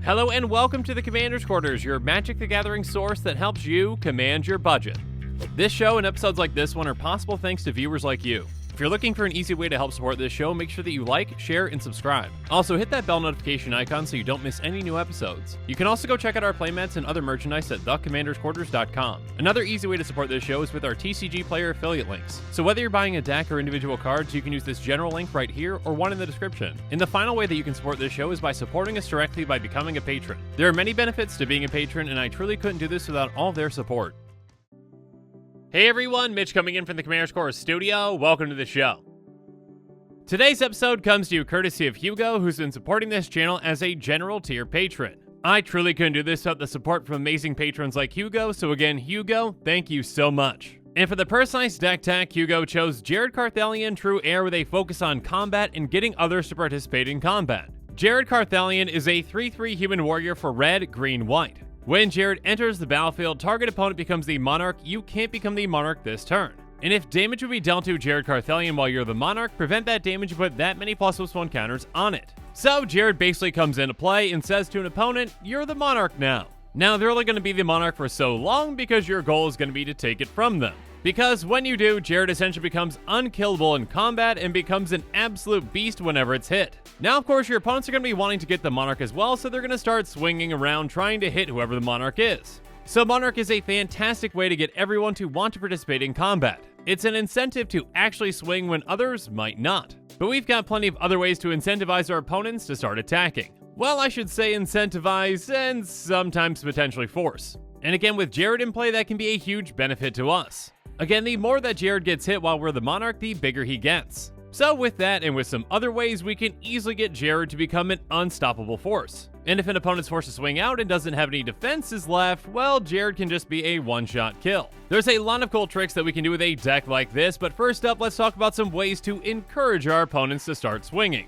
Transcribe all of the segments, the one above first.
Hello and welcome to the Commander's Quarters, your Magic the Gathering source that helps you command your budget. This show and episodes like this one are possible thanks to viewers like you. If you're looking for an easy way to help support this show, make sure that you like, share, and subscribe. Also, hit that bell notification icon so you don't miss any new episodes. You can also go check out our playmats and other merchandise at thecommandersquarters.com. Another easy way to support this show is with our TCG player affiliate links. So whether you're buying a deck or individual cards, you can use this general link right here or one in the description. And the final way that you can support this show is by supporting us directly by becoming a patron. There are many benefits to being a patron, and I truly couldn't do this without all their support. Hey everyone, Mitch coming in from the Commander's Quarters studio. Welcome to the show. Today's episode comes to you courtesy of Hugo, who's been supporting this channel as a general tier patron. I truly couldn't do this without the support from amazing patrons like Hugo, so again, Hugo, thank you so much. And for the personalized deck tech, Hugo chose Jared Carthalion True Heir with a focus on combat and getting others to participate in combat. Jared Carthalion is a 3/3 human warrior for red, green, white. When Jared enters the battlefield, target opponent becomes the Monarch. You can't become the Monarch this turn. And if damage would be dealt to Jared Carthalion while you're the Monarch, prevent that damage and put that many +1 counters on it. So Jared basically comes into play and says to an opponent, you're the Monarch now. Now they're only going to be the Monarch for so long because your goal is going to be to take it from them. Because when you do, Jared essentially becomes unkillable in combat and becomes an absolute beast whenever it's hit. Now, of course, your opponents are going to be wanting to get the Monarch as well, so they're going to start swinging around trying to hit whoever the Monarch is. So Monarch is a fantastic way to get everyone to want to participate in combat. It's an incentive to actually swing when others might not. But we've got plenty of other ways to incentivize our opponents to start attacking. Well, I should say incentivize and sometimes potentially force. And again, with Jared in play, that can be a huge benefit to us. Again, the more that Jared gets hit while we're the Monarch, the bigger he gets. So with that and with some other ways, we can easily get Jared to become an unstoppable force. And if an opponent's forced to swing out and doesn't have any defenses left, well, Jared can just be a one-shot kill. There's a lot of cool tricks that we can do with a deck like this, but first up, let's talk about some ways to encourage our opponents to start swinging.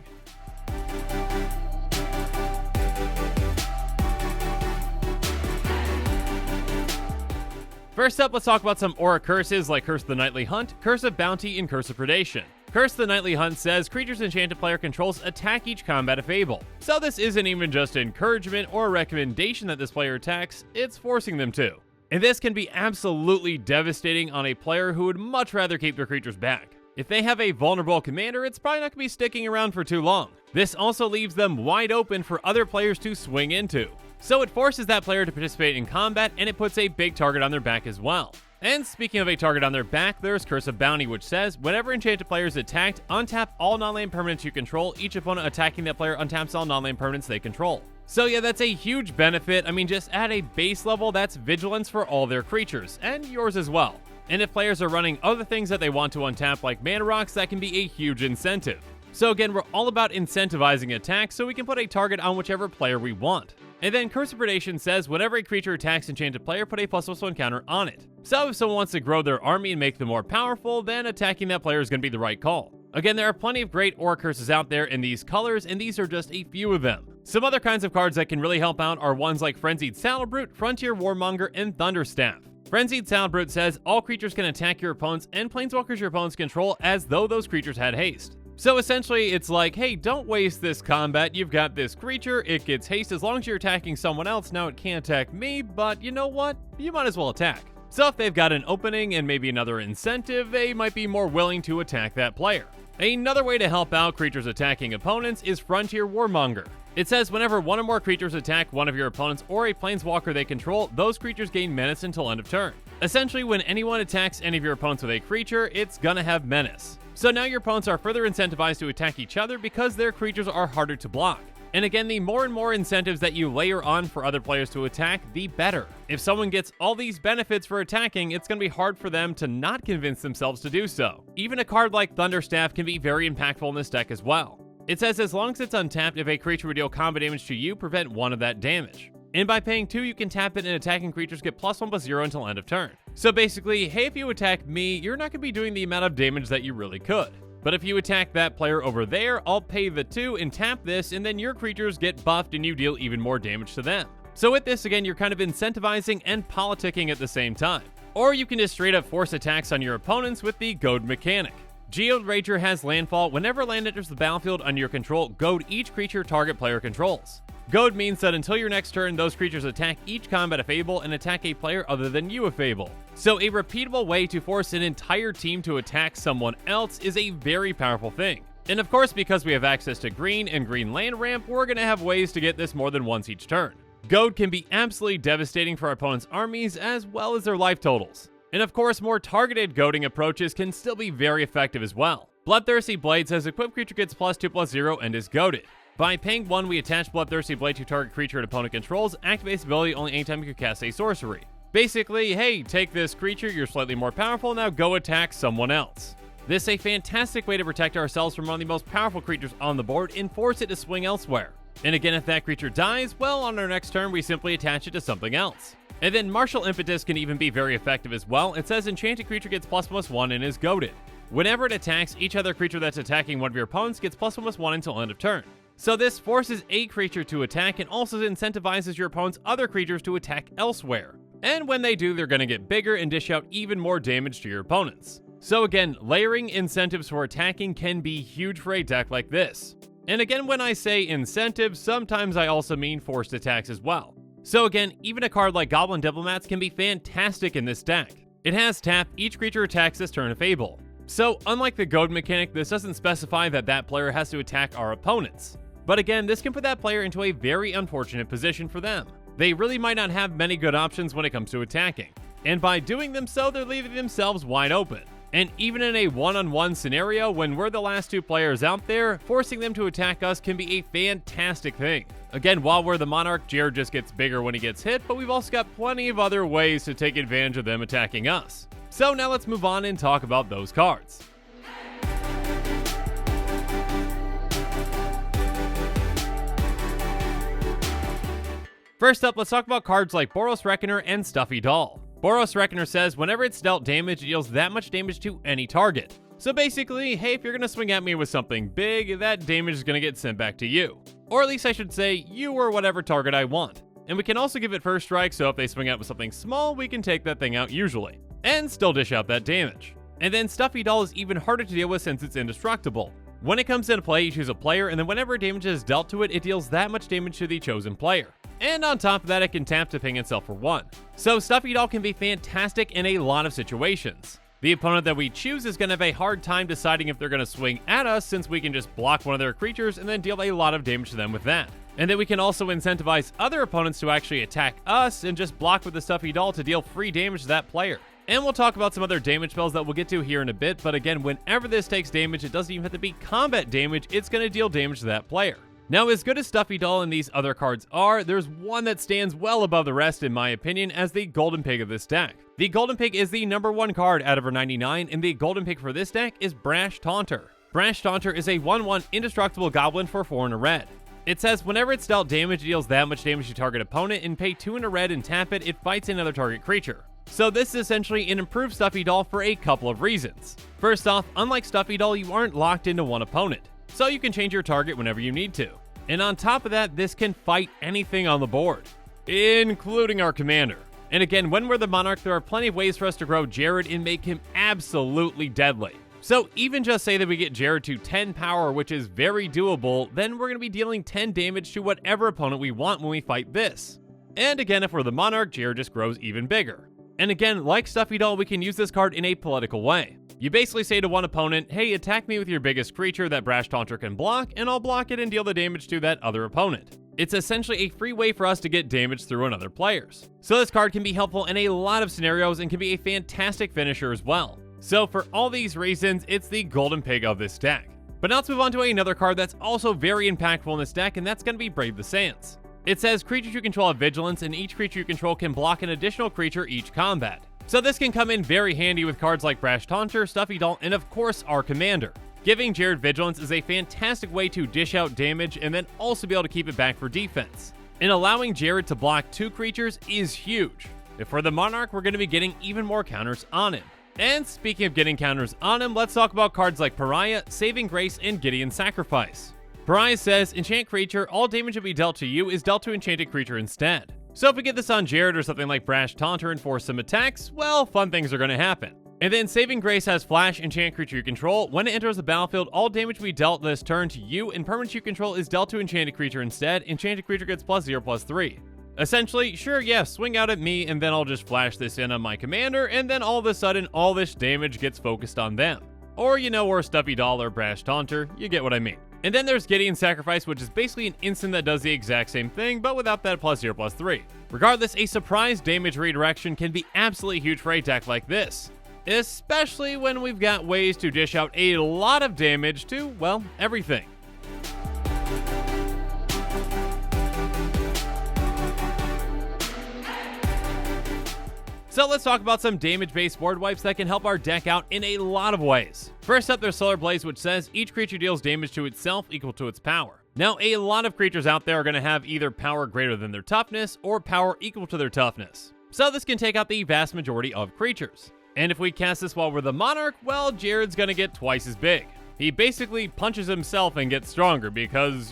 First up, let's talk about some aura curses like Curse of the Nightly Hunt, Curse of Bounty, and Curse of Predation. Curse of the Nightly Hunt says creatures enchanted player controls attack each combat if able. So this isn't even just encouragement or a recommendation that this player attacks, it's forcing them to. And this can be absolutely devastating on a player who would much rather keep their creatures back. If they have a vulnerable commander, it's probably not going to be sticking around for too long. This also leaves them wide open for other players to swing into. So it forces that player to participate in combat, and it puts a big target on their back as well. And speaking of a target on their back, there's Curse of Bounty, which says, whenever enchanted player is attacked, untap all non-land permanents you control. Each opponent attacking that player untaps all non-land permanents they control. So yeah, that's a huge benefit. I mean, just at a base level, that's vigilance for all their creatures, and yours as well. And if players are running other things that they want to untap like mana rocks, that can be a huge incentive. So again, we're all about incentivizing attacks so we can put a target on whichever player we want. And then Curse of Predation says, whenever a creature attacks enchanted player, put a +1 counter on it. So if someone wants to grow their army and make them more powerful, then attacking that player is going to be the right call. Again, there are plenty of great aura curses out there in these colors, and these are just a few of them. Some other kinds of cards that can really help out are ones like Frenzied Saddlebrute, Frontier Warmonger, and Thunderstaff. Frenzied Saddlebrute says all creatures can attack your opponents and planeswalkers your opponents control as though those creatures had haste. So essentially, it's like, hey, don't waste this combat. You've got this creature, it gets haste as long as you're attacking someone else. Now it can't attack me, but you know what? You might as well attack. So if they've got an opening and maybe another incentive, they might be more willing to attack that player. Another way to help out creatures attacking opponents is Frontier Warmonger. It says whenever one or more creatures attack one of your opponents or a planeswalker they control, those creatures gain menace until end of turn. Essentially, when anyone attacks any of your opponents with a creature, it's gonna have menace. So now your opponents are further incentivized to attack each other because their creatures are harder to block. And again, the more and more incentives that you layer on for other players to attack, the better. If someone gets all these benefits for attacking, it's going to be hard for them to not convince themselves to do so. Even a card like Thunderstaff can be very impactful in this deck as well. It says as long as it's untapped, if a creature would deal combat damage to you, prevent 1 of that damage. And by paying 2, you can tap it and attacking creatures get +1/+0 until end of turn. So basically, hey, if you attack me, you're not going to be doing the amount of damage that you really could. But if you attack that player over there, I'll pay the 2 and tap this, and then your creatures get buffed and you deal even more damage to them. So with this, again, you're kind of incentivizing and politicking at the same time. Or you can just straight up force attacks on your opponents with the goad mechanic. Geode Rager has landfall. Whenever land enters the battlefield under your control, goad each creature target player controls. Goad means that until your next turn, those creatures attack each combat of Fable and attack a player other than you of Fable. So a repeatable way to force an entire team to attack someone else is a very powerful thing. And of course, because we have access to green and green land ramp, we're going to have ways to get this more than once each turn. Goad can be absolutely devastating for our opponent's armies as well as their life totals. And of course, more targeted goading approaches can still be very effective as well. Bloodthirsty Blade says equipped creature gets +2/+0 and is goaded. By paying 1, we attach Bloodthirsty Blade to target creature an opponent controls, activates ability only anytime you can cast a sorcery. Basically, hey, take this creature, you're slightly more powerful, now go attack someone else. This is a fantastic way to protect ourselves from one of the most powerful creatures on the board and force it to swing elsewhere. And again, if that creature dies, well, on our next turn, we simply attach it to something else. And then Martial Impetus can even be very effective as well. It says enchanted creature gets +1/+1 and is goaded. Whenever it attacks, each other creature that's attacking one of your opponents gets +1/+1 until end of turn. So this forces a creature to attack and also incentivizes your opponent's other creatures to attack elsewhere. And when they do, they're going to get bigger and dish out even more damage to your opponents. So again, layering incentives for attacking can be huge for a deck like this. And again, when I say incentives, sometimes I also mean forced attacks as well. So again, even a card like Goblin Diplomats can be fantastic in this deck. It has tap, each creature attacks this turn of Fable. So unlike the goad mechanic, this doesn't specify that that player has to attack our opponents. But again, this can put that player into a very unfortunate position for them. They really might not have many good options when it comes to attacking. And by doing them so, they're leaving themselves wide open. And even in a one-on-one scenario, when we're the last 2 players out there, forcing them to attack us can be a fantastic thing. Again, while we're the Monarch, Jared just gets bigger when he gets hit, but we've also got plenty of other ways to take advantage of them attacking us. So now let's move on and talk about those cards. First up, let's talk about cards like Boros Reckoner and Stuffy Doll. Boros Reckoner says whenever it's dealt damage, it deals that much damage to any target. So basically, hey, if you're going to swing at me with something big, that damage is going to get sent back to you. Or at least I should say, you or whatever target I want. And we can also give it first strike, so if they swing out with something small, we can take that thing out usually. And still dish out that damage. And then Stuffy Doll is even harder to deal with since it's indestructible. When it comes into play, you choose a player, and then whenever damage is dealt to it, it deals that much damage to the chosen player. And on top of that, it can tap to ping itself for 1. So Stuffy Doll can be fantastic in a lot of situations. The opponent that we choose is going to have a hard time deciding if they're going to swing at us, since we can just block one of their creatures and then deal a lot of damage to them with that. And then we can also incentivize other opponents to actually attack us and just block with the Stuffy Doll to deal free damage to that player. And we'll talk about some other damage spells that we'll get to here in a bit, but again, whenever this takes damage, it doesn't even have to be combat damage, it's going to deal damage to that player. Now, as good as Stuffy Doll and these other cards are, there's one that stands well above the rest in my opinion as the Golden Pig of this deck. The Golden Pig is the #1 card out of our 99, and the Golden Pig for this deck is Brash Taunter. Brash Taunter is a 1/1 indestructible goblin for 4 and a red. It says whenever it's dealt damage, it deals that much damage to target opponent, and pay 2 and a red and tap it, it fights another target creature. So this is essentially an improved Stuffy Doll for a couple of reasons. First off, unlike Stuffy Doll, you aren't locked into one opponent, so you can change your target whenever you need to. And on top of that, this can fight anything on the board, including our commander. And again, when we're the Monarch, there are plenty of ways for us to grow Jared and make him absolutely deadly. So even just say that we get Jared to 10 power, which is very doable, then we're going to be dealing 10 damage to whatever opponent we want when we fight this. And again, if we're the Monarch, Jared just grows even bigger. And again, like Stuffy Doll, we can use this card in a political way. You basically say to one opponent, hey, attack me with your biggest creature that Brash Taunter can block, and I'll block it and deal the damage to that other opponent. It's essentially a free way for us to get damage through another player's. So this card can be helpful in a lot of scenarios and can be a fantastic finisher as well. So for all these reasons, it's the Golden Pig of this deck. But now let's move on to another card that's also very impactful in this deck, and that's going to be Brave the Sands. It says creatures you control have vigilance, and each creature you control can block an additional creature each combat. So this can come in very handy with cards like Brash Taunter, Stuffy Doll, and of course our commander. Giving Jared vigilance is a fantastic way to dish out damage and then also be able to keep it back for defense. And allowing Jared to block 2 creatures is huge. If we're the Monarch, we're going to be getting even more counters on him. And speaking of getting counters on him, let's talk about cards like Pariah, Saving Grace, and Gideon's Sacrifice. Pariah says, enchant creature, all damage that be dealt to you is dealt to enchanted creature instead. So if we get this on Jared or something like Brash Taunter and force some attacks, well, fun things are going to happen. And then Saving Grace has Flash, enchant creature you control. When it enters the battlefield, all damage we dealt this turn to you and permanent you control is dealt to enchanted creature instead. Enchanted creature gets +0/+3. Essentially, sure, yeah, swing out at me and then I'll just flash this in on my commander, and then all of a sudden all this damage gets focused on them. Or, or Stuffy Doll or Brash Taunter, you get what I mean. And then there's Gideon's Sacrifice, which is basically an instant that does the exact same thing, but without that +0/+3. Regardless, a surprise damage redirection can be absolutely huge for a deck like this. Especially when we've got ways to dish out a lot of damage to, well, everything. So let's talk about some damage-based board wipes that can help our deck out in a lot of ways. First up, there's Solar Blaze, which says each creature deals damage to itself equal to its power. Now, a lot of creatures out there are going to have either power greater than their toughness or power equal to their toughness. So this can take out the vast majority of creatures. And if we cast this while we're the Monarch, well, Jared's gonna get twice as big. He basically punches himself and gets stronger because,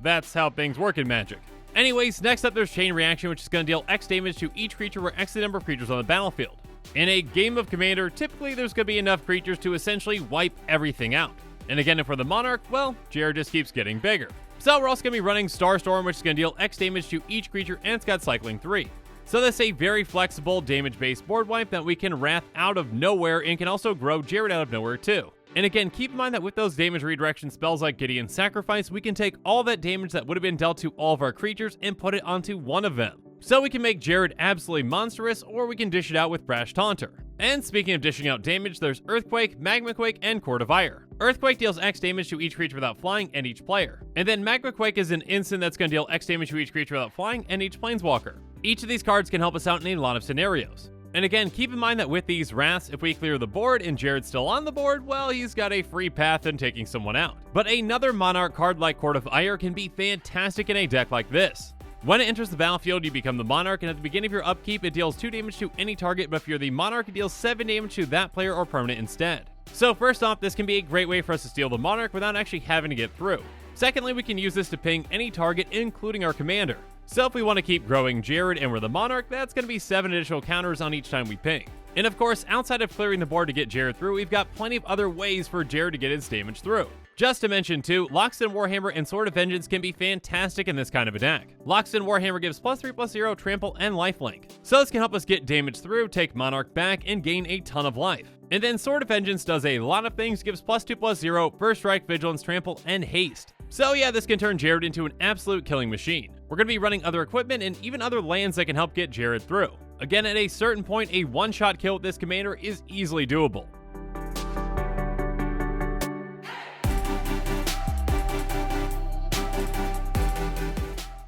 that's how things work in Magic. Anyways, next up there's Chain Reaction, which is gonna deal X damage to each creature where X the number of creatures on the battlefield. In a game of Commander, typically there's gonna be enough creatures to essentially wipe everything out. And again, if we're the Monarch, well, Jared just keeps getting bigger. So we're also gonna be running Starstorm, which is gonna deal X damage to each creature, and it's got cycling 3. So that's a very flexible damage-based board wipe that we can wrath out of nowhere and can also grow Jared out of nowhere too. And again, keep in mind that with those damage redirection spells like Gideon's Sacrifice, we can take all that damage that would have been dealt to all of our creatures and put it onto one of them. So we can make Jared absolutely monstrous, or we can dish it out with Brash Taunter. And speaking of dishing out damage, there's Earthquake, Magma Quake, and Court of Heir. Earthquake deals X damage to each creature without flying and each player. And then Magma Quake is an instant that's going to deal X damage to each creature without flying and each planeswalker. Each of these cards can help us out in a lot of scenarios. And again, keep in mind that with these wraths, if we clear the board and Jared's still on the board, well, he's got a free path in taking someone out. But another Monarch card like Court of Heir can be fantastic in a deck like this. When it enters the battlefield, you become the Monarch, and at the beginning of your upkeep, it deals 2 damage to any target, but if you're the Monarch, it deals 7 damage to that player or permanent instead. So first off, this can be a great way for us to steal the Monarch without actually having to get through. Secondly, we can use this to ping any target, including our commander. So if we want to keep growing Jared and we're the Monarch, that's going to be 7 additional counters on each time we ping. And of course, outside of clearing the board to get Jared through, we've got plenty of other ways for Jared to get his damage through. Just to mention too, Loxodon Warhammer and Sword of Vengeance can be fantastic in this kind of a deck. Loxodon Warhammer gives +3/+0, trample, and lifelink. So this can help us get damage through, take Monarch back, and gain a ton of life. And then Sword of Vengeance does a lot of things, gives +2/+0, First Strike, Vigilance, Trample, and Haste. So yeah, this can turn Jared into an absolute killing machine. We're going to be running other equipment and even other lands that can help get Jared through. Again, at a certain point, a one-shot kill with this commander is easily doable.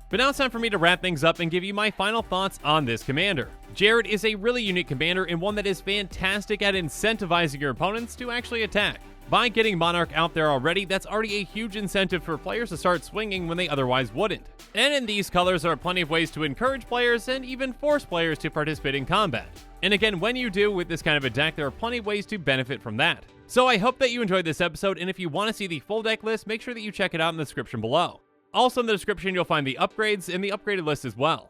But now it's time for me to wrap things up and give you my final thoughts on this commander. Jared is a really unique commander and one that is fantastic at incentivizing your opponents to actually attack. By getting Monarch out there already, that's already a huge incentive for players to start swinging when they otherwise wouldn't. And in these colors, there are plenty of ways to encourage players and even force players to participate in combat. And again, when you do with this kind of a deck, there are plenty of ways to benefit from that. So I hope that you enjoyed this episode, and if you want to see the full deck list, make sure that you check it out in the description below. Also in the description, you'll find the upgrades and the upgraded list as well.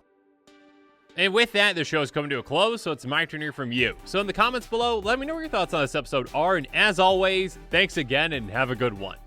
And with that, the show is coming to a close, so it's my turn to hear from you. So in the comments below, let me know what your thoughts on this episode are, and as always, thanks again and have a good one.